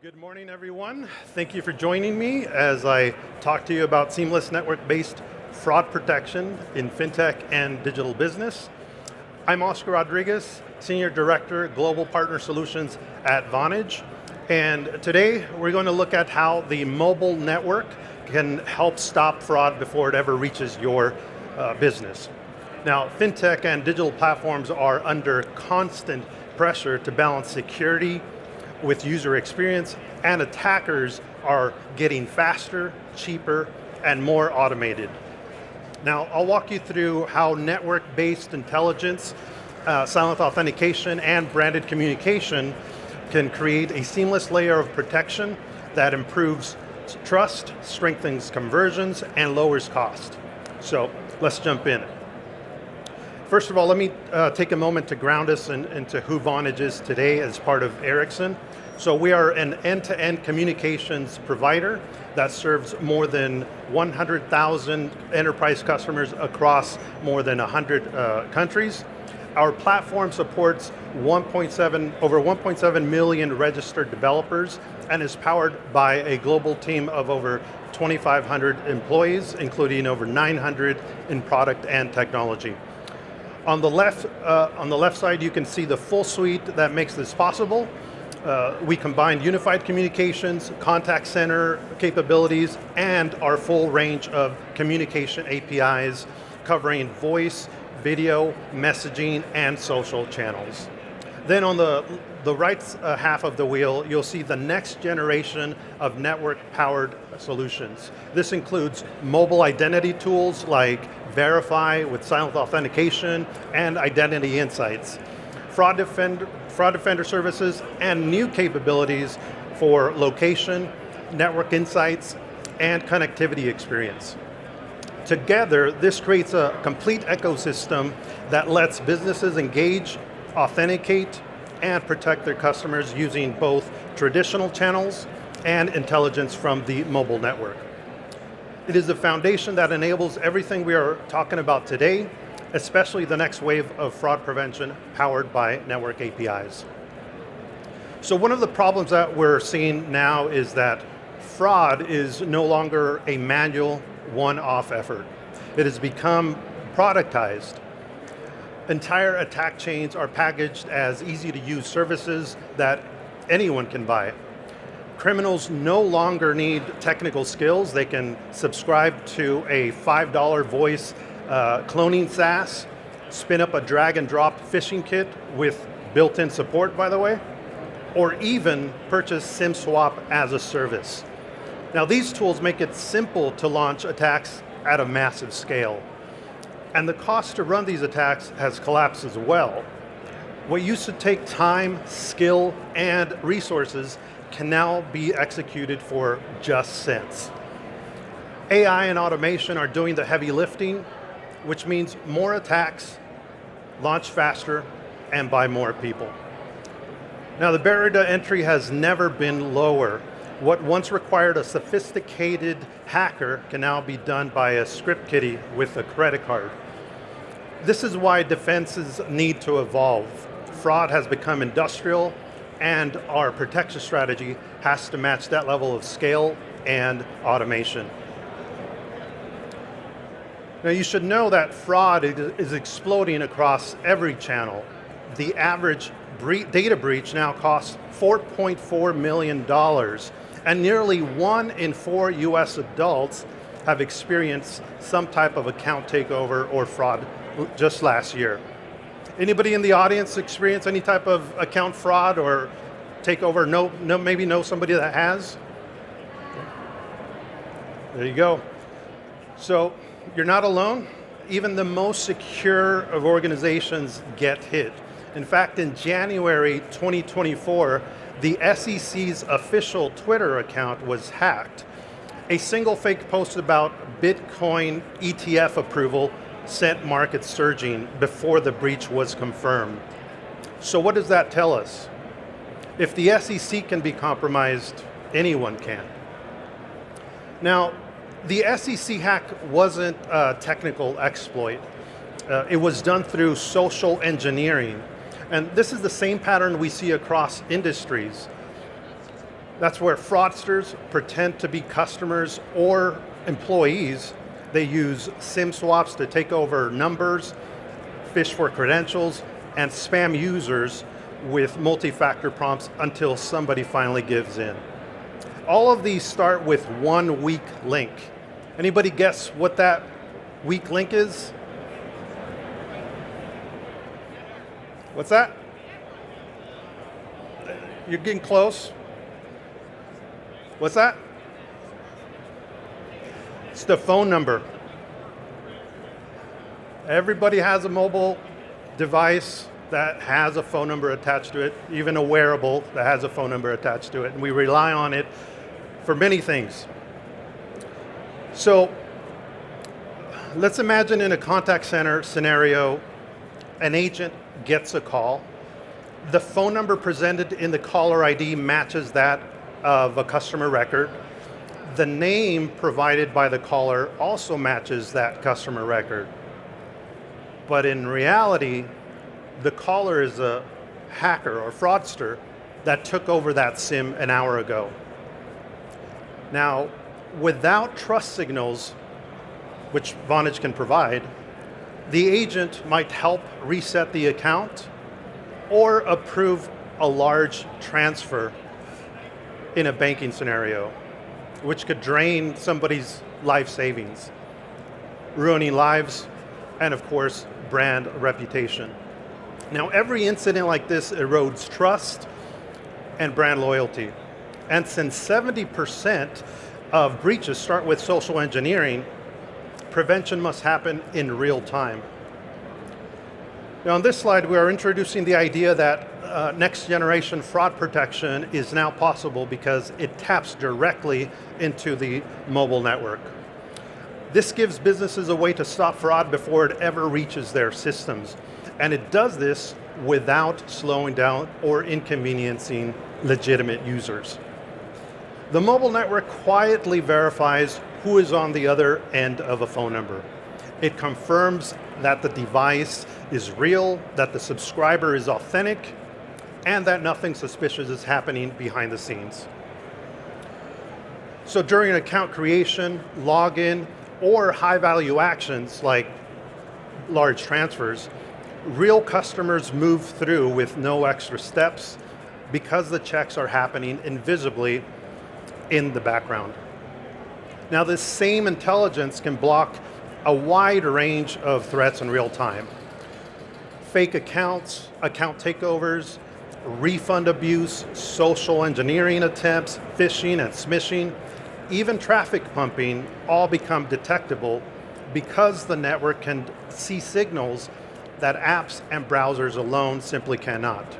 Good morning, everyone. Thank you for joining me as I talk to you about seamless network-based fraud protection in FinTech and digital business. I'm Oscar Rodriguez, Senior Director, Global Partner Solutions at Vonage. And today, we're going to look at how the mobile network can help stop fraud before it ever reaches your business. Now, FinTech and digital platforms are under constant pressure to balance security with user experience, and attackers are getting faster, cheaper, and more automated. Now, I'll walk you through how network-based intelligence, silent authentication, and branded communication can create a seamless layer of protection that improves trust, strengthens conversions, and lowers cost. So, let's jump in. First of all, let me take a moment to ground us into who Vonage is today as part of Ericsson. So we are an end-to-end communications provider that serves more than 100,000 enterprise customers across more than 100 countries. Our platform supports over 1.7 million registered developers and is powered by a global team of over 2,500 employees, including over 900 in product and technology. On the left side, you can see the full suite that makes this possible. We combine unified communications, contact center capabilities, and our full range of communication APIs covering voice, video, messaging, and social channels. Then on the right half of the wheel, you'll see the next generation of network-powered solutions. This includes mobile identity tools like Verify with silent authentication and identity insights, fraud defender services, and new capabilities for location, network insights, and connectivity experience. Together, this creates a complete ecosystem that lets businesses engage, authenticate, and protect their customers using both traditional channels and intelligence from the mobile network. It is the foundation that enables everything we are talking about today, especially the next wave of fraud prevention powered by network APIs. So one of the problems that we're seeing now is that fraud is no longer a manual, one-off effort. It has become productized. Entire attack chains are packaged as easy-to-use services that anyone can buy. Criminals no longer need technical skills. They can subscribe to a $5 voice cloning SaaS, spin up a drag and drop phishing kit with built-in support, by the way, or even purchase SIM swap as a service. Now, these tools make it simple to launch attacks at a massive scale. And the cost to run these attacks has collapsed as well. What used to take time, skill, and resources can now be executed for just cents. AI and automation are doing the heavy lifting, which means more attacks, launch faster, and by more people. Now, the barrier to entry has never been lower. What once required a sophisticated hacker can now be done by a script kiddie with a credit card. This is why defenses need to evolve. Fraud has become industrial, and our protection strategy has to match that level of scale and automation. Now, you should know that fraud is exploding across every channel. The average data breach now costs $4.4 million, and nearly 1 in 4 US adults have experienced some type of account takeover or fraud just last year. Anybody in the audience experience any type of account fraud or takeover? Maybe know somebody that has? There you go. So you're not alone. Even the most secure of organizations get hit. In fact, in January 2024, the SEC's official Twitter account was hacked. A single fake post about Bitcoin ETF approval sent markets surging before the breach was confirmed. So what does that tell us? If the SEC can be compromised, anyone can. Now, the SEC hack wasn't a technical exploit. It was done through social engineering. And this is the same pattern we see across industries. That's where fraudsters pretend to be customers or employees. They use SIM swaps to take over numbers, fish for credentials, and spam users with multi-factor prompts until somebody finally gives in. All of these start with one weak link. Anybody guess what that weak link is? What's that? You're getting close. What's that? It's the phone number. Everybody has a mobile device that has a phone number attached to it, even a wearable that has a phone number attached to it, and we rely on it for many things. So let's imagine in a contact center scenario, an agent gets a call. The phone number presented in the caller ID matches that of a customer record. The name provided by the caller also matches that customer record. But in reality, the caller is a hacker or fraudster that took over that SIM an hour ago. Now, without trust signals, which Vonage can provide, the agent might help reset the account or approve a large transfer in a banking scenario, which could drain somebody's life savings, ruining lives, and of course, brand reputation. Now, every incident like this erodes trust and brand loyalty. And since 70% of breaches start with social engineering, prevention must happen in real time. Now, on this slide, we are introducing the idea that next generation fraud protection is now possible because it taps directly into the mobile network. This gives businesses a way to stop fraud before it ever reaches their systems. And it does this without slowing down or inconveniencing legitimate users. The mobile network quietly verifies who is on the other end of a phone number. It confirms that the device is real, that the subscriber is authentic, and that nothing suspicious is happening behind the scenes. So during account creation, login, or high-value actions like large transfers, real customers move through with no extra steps because the checks are happening invisibly in the background. Now, this same intelligence can block a wide range of threats in real time. Fake accounts, account takeovers, refund abuse, social engineering attempts, phishing and smishing, even traffic pumping all become detectable because the network can see signals that apps and browsers alone simply cannot.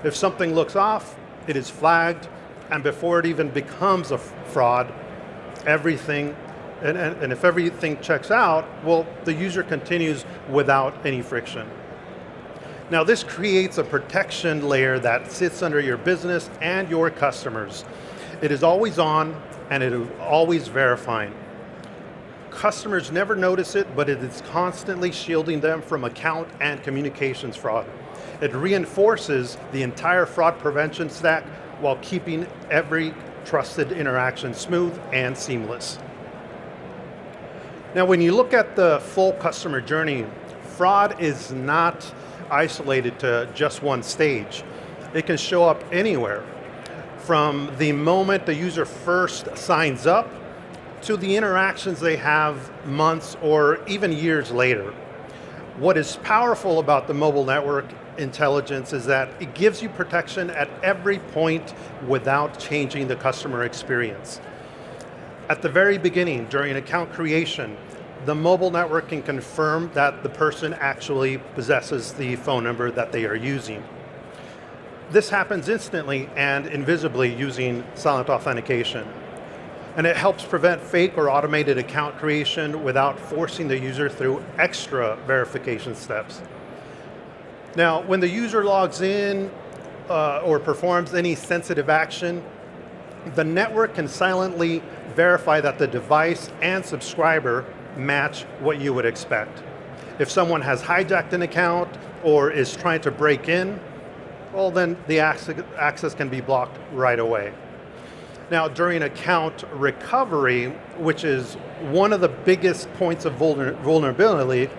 If something looks off, it is flagged, and before it even becomes a fraud, everything, and if everything checks out, well, the user continues without any friction. Now, this creates a protection layer that sits under your business and your customers. It is always on, and it is always verifying. Customers never notice it, but it is constantly shielding them from account and communications fraud. It reinforces the entire fraud prevention stack while keeping every trusted interaction smooth and seamless. Now, when you look at the full customer journey, fraud is not isolated to just one stage. It can show up anywhere, from the moment the user first signs up to the interactions they have months or even years later. What is powerful about the mobile network intelligence is that it gives you protection at every point without changing the customer experience. At the very beginning, during account creation, the mobile network can confirm that the person actually possesses the phone number that they are using. This happens instantly and invisibly using silent authentication. And it helps prevent fake or automated account creation without forcing the user through extra verification steps. Now, when the user logs in or performs any sensitive action, the network can silently verify that the device and subscriber match what you would expect. If someone has hijacked an account or is trying to break in, well, then the access can be blocked right away. Now, during account recovery, which is one of the biggest points of vulnerability,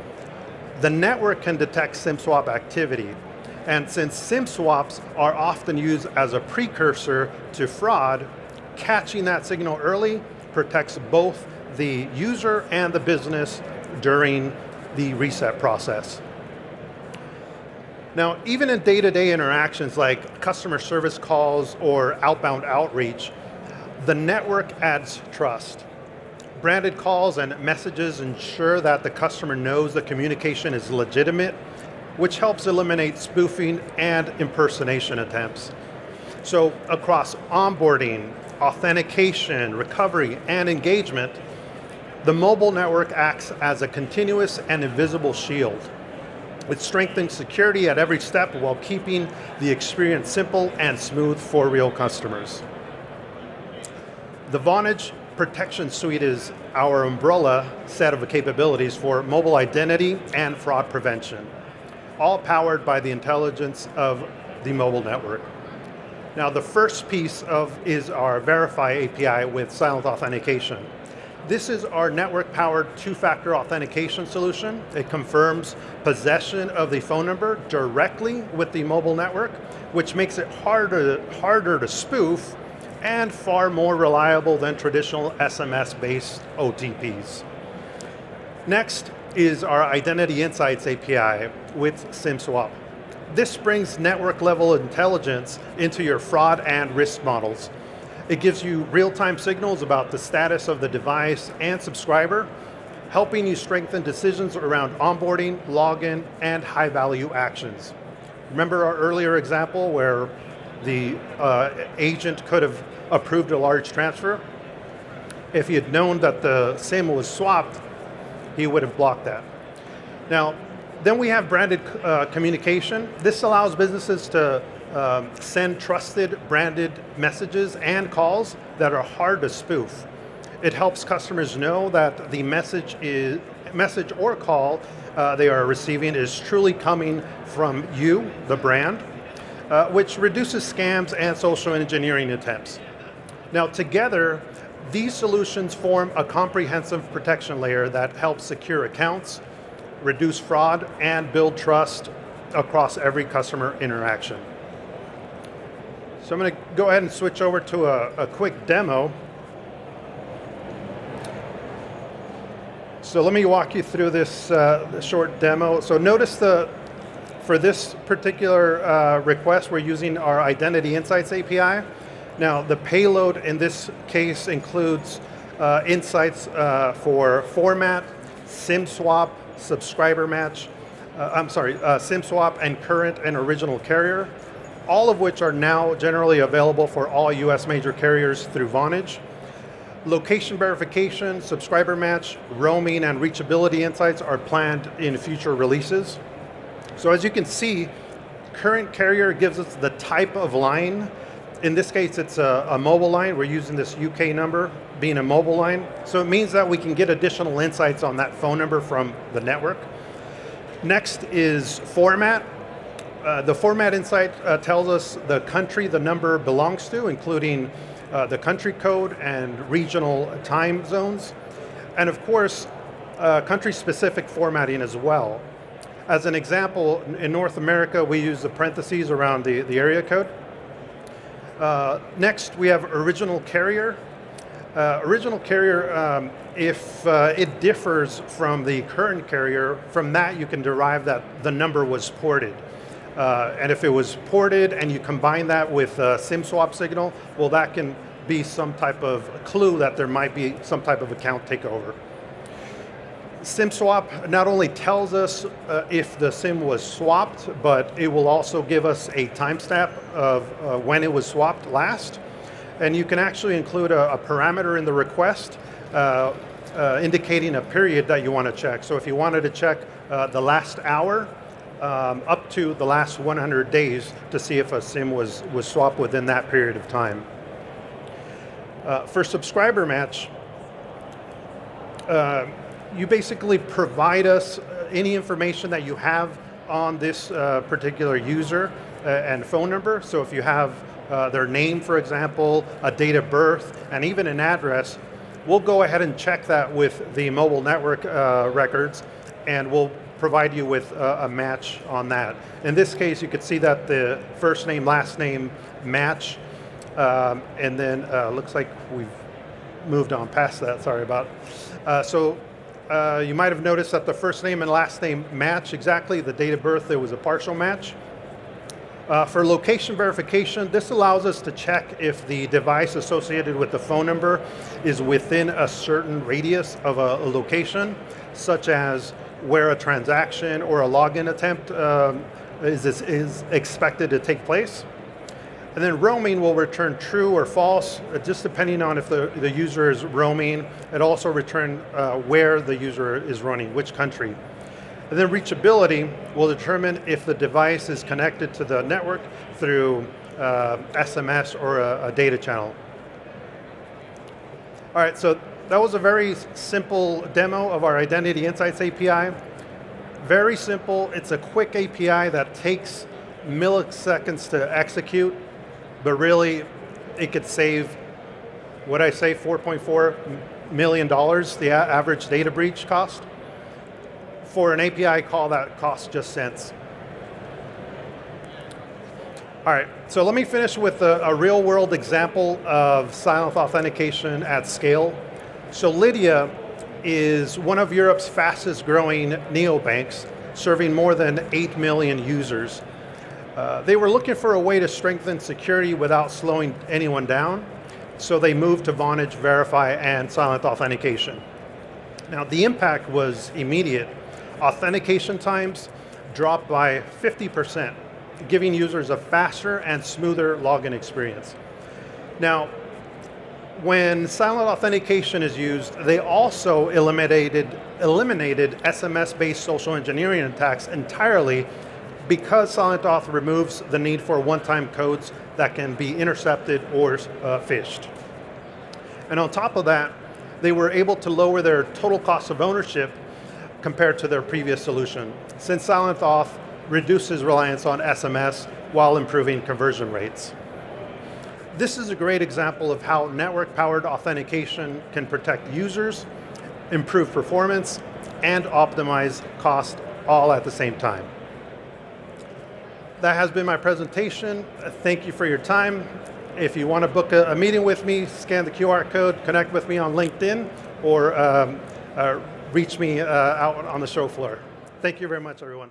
the network can detect SIM swap activity. And since SIM swaps are often used as a precursor to fraud, catching that signal early protects both the user and the business during the reset process. Now, even in day-to-day interactions like customer service calls or outbound outreach, the network adds trust. Branded calls and messages ensure that the customer knows the communication is legitimate, which helps eliminate spoofing and impersonation attempts. So across onboarding, authentication, recovery, and engagement, the mobile network acts as a continuous and invisible shield. It strengthens security at every step while keeping the experience simple and smooth for real customers. The Vonage Protection Suite is our umbrella set of capabilities for mobile identity and fraud prevention, all powered by the intelligence of the mobile network. Now, the first piece is our Verify API with silent authentication. This is our network-powered two-factor authentication solution. It confirms possession of the phone number directly with the mobile network, which makes it harder to spoof and far more reliable than traditional SMS-based OTPs. Next is our Identity Insights API with SIM swap. This brings network-level intelligence into your fraud and risk models. It gives you real-time signals about the status of the device and subscriber, helping you strengthen decisions around onboarding, login, and high-value actions. Remember our earlier example where the agent could have approved a large transfer? If he had known that the SIM was swapped, he would have blocked that. Now, then we have branded communication. This allows businesses to send trusted branded messages and calls that are hard to spoof. It helps customers know that the message or call they are receiving is truly coming from you, the brand, which reduces scams and social engineering attempts. Now together, these solutions form a comprehensive protection layer that helps secure accounts, reduce fraud, and build trust across every customer interaction. So I'm going to go ahead and switch over to a quick demo. So let me walk you through this short demo. So notice for this particular request, we're using our Identity Insights API. Now the payload in this case includes insights for format, SIM swap, subscriber match, SIM swap and current and original carrier, all of which are now generally available for all US major carriers through Vonage. Location verification, subscriber match, roaming, and reachability insights are planned in future releases. So as you can see, current carrier gives us the type of line. In this case, it's a mobile line. We're using this UK number being a mobile line. So it means that we can get additional insights on that phone number from the network. Next is format. The format insight tells us the country the number belongs to, including the country code and regional time zones. And of course, country-specific formatting as well. As an example, in North America, we use the parentheses around the area code. Next, we have original carrier. Original carrier, if it differs from the current carrier, from that you can derive that the number was ported. And if it was ported and you combine that with a SIM swap signal, well, that can be some type of clue that there might be some type of account takeover. SIM swap not only tells us if the SIM was swapped, but it will also give us a timestamp of when it was swapped last. And you can actually include a parameter in the request indicating a period that you want to check. So if you wanted to check the last hour up to the last 100 days to see if a SIM was swapped within that period of time. For subscriber match, you basically provide us any information that you have on this particular user and phone number. So if you have their name, for example, a date of birth, and even an address, we'll go ahead and check that with the mobile network records, and we'll provide you with a match on that. In this case, you could see that the first name, last name match, and then looks like we've moved on past that, sorry about it. You might have noticed that the first name and last name match exactly. The date of birth, there was a partial match. For location verification, this allows us to check if the device associated with the phone number is within a certain radius of a location, such as where a transaction or a login attempt is expected to take place. And then roaming will return true or false, just depending on if the user is roaming. It also return where the user is running, which country. And then reachability will determine if the device is connected to the network through SMS or a data channel. All right, so that was a very simple demo of our Identity Insights API. Very simple, it's a quick API that takes milliseconds to execute, but really it could save, what I say, $4.4 million, the average data breach cost. For an API call that costs just cents. All right, so let me finish with a real world example of silent authentication at scale. So Lydia is one of Europe's fastest growing neobanks, serving more than 8 million users. They were looking for a way to strengthen security without slowing anyone down, so they moved to Vonage, Verify, and silent authentication. Now the impact was immediate. Authentication times dropped by 50%, giving users a faster and smoother login experience. Now, when silent authentication is used, they also eliminated SMS-based social engineering attacks entirely, because silent auth removes the need for one-time codes that can be intercepted or phished. And on top of that, they were able to lower their total cost of ownership compared to their previous solution, since silent auth reduces reliance on SMS while improving conversion rates. This is a great example of how network-powered authentication can protect users, improve performance, and optimize cost all at the same time. That has been my presentation. Thank you for your time. If you want to book a meeting with me, scan the QR code, connect with me on LinkedIn, or reach me out on the show floor. Thank you very much, everyone.